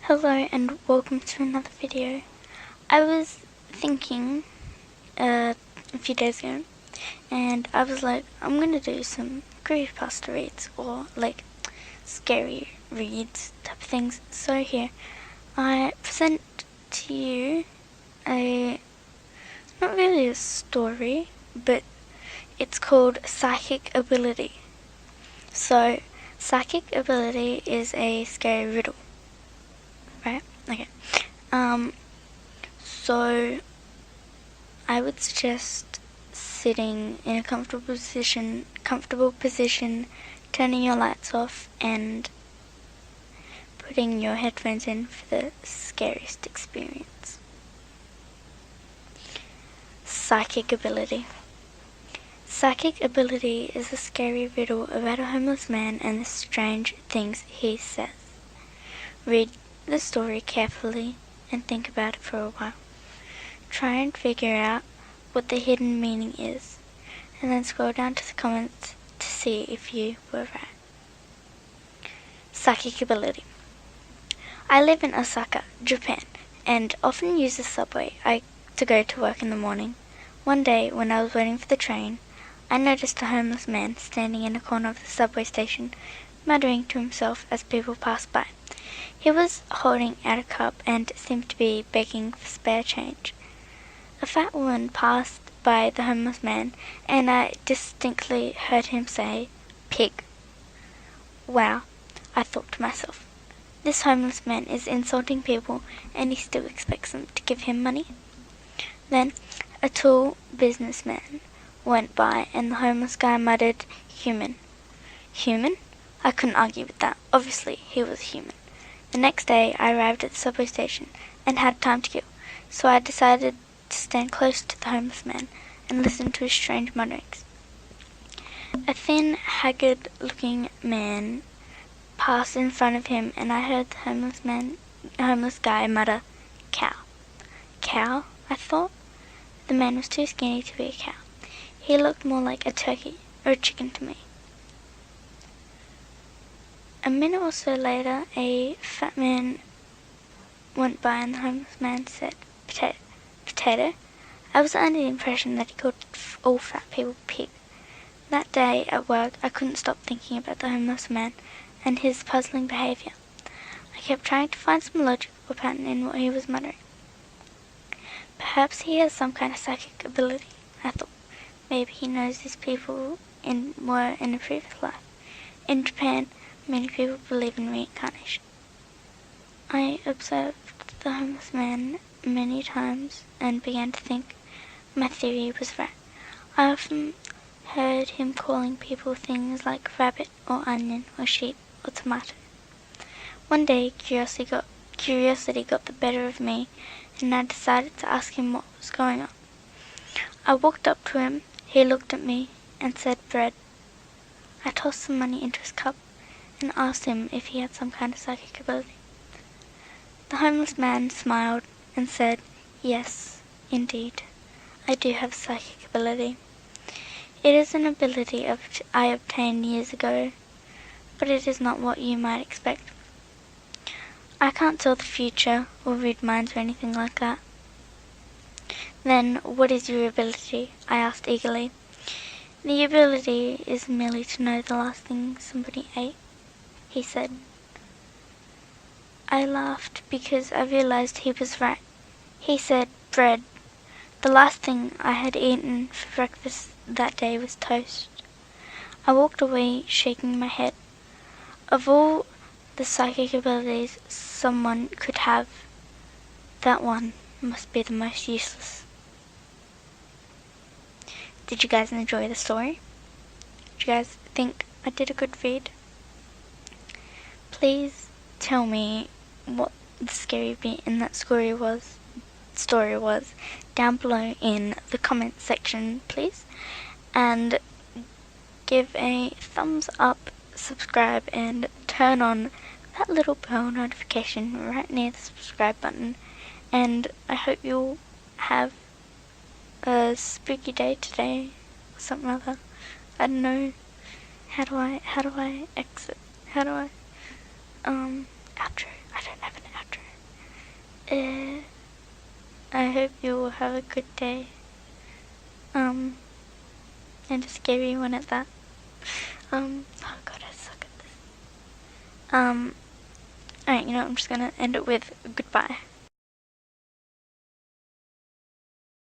Hello and welcome to another video. I was thinking a few days ago and I was like, I'm gonna do some creepypasta reads or like scary reads type of things. So here I present to you not really a story, but it's called Psychic Ability. So psychic ability is a scary riddle. Right? Okay. So I would suggest sitting in a comfortable position, turning your lights off and putting your headphones in for the scariest experience. Psychic ability. Psychic ability is a scary riddle about a homeless man and the strange things he says. Read the story carefully and think about it for a while. Try and figure out what the hidden meaning is, and then scroll down to the comments to see if you were right. Psychic ability. I live in Osaka, Japan, and often use the subway to go to work in the morning. One day, when I was waiting for the train, I noticed a homeless man standing in a corner of the subway station, muttering to himself as people passed by. He was holding out a cup and seemed to be begging for spare change. A fat woman passed by the homeless man, and I distinctly heard him say, "Pig." Wow, I thought to myself. This homeless man is insulting people, and he still expects them to give him money. Then a tall businessman went by, and the homeless guy muttered, "Human." Human? I couldn't argue with that. Obviously, he was human. The next day, I arrived at the subway station and had time to kill, so I decided to stand close to the homeless man and listen to his strange mutterings. A thin, haggard-looking man passed in front of him, and I heard the homeless guy mutter, "Cow." Cow? I thought. The man was too skinny to be a cow. He looked more like a turkey or a chicken to me. A minute or so later, a fat man went by and the homeless man said, "Potato?" I was under the impression that he called all fat people pig. That day at work, I couldn't stop thinking about the homeless man and his puzzling behaviour. I kept trying to find some logic or pattern in what he was muttering. Perhaps he has some kind of psychic ability, I thought. Maybe he knows these people were in a previous life. In Japan, many people believe in reincarnation. I observed the homeless man many times and began to think my theory was right. I often heard him calling people things like rabbit or onion or sheep or tomato. One day, curiosity got the better of me, and I decided to ask him what was going on. I walked up to him, he looked at me and said, "Bread." I tossed some money into his cup and asked him if he had some kind of psychic ability. The homeless man smiled and said, "Yes, indeed, I do have psychic ability. It is an ability I obtained years ago, but it is not what you might expect. I can't tell the future or read minds or anything like that." "Then what is your ability?" I asked eagerly. "The ability is merely to know the last thing somebody ate," he said. I laughed because I realized he was right. He said bread. The last thing I had eaten for breakfast that day was toast. I walked away shaking my head. Of all the psychic abilities someone could have, that one must be the most useless. Did you guys enjoy the story? Did you guys think I did a good read? Please tell me what the scary bit in that story was down below in the comment section, please. And give a thumbs up, subscribe, and turn on that little bell notification right near the subscribe button. And I hope you'll have a spooky day today or something like that. I don't know. How do I exit? Outro. I don't have an outro. I hope you will have a good day. And a scary one at that. Oh god, I suck at this. Alright, you know, I'm just gonna end it with goodbye.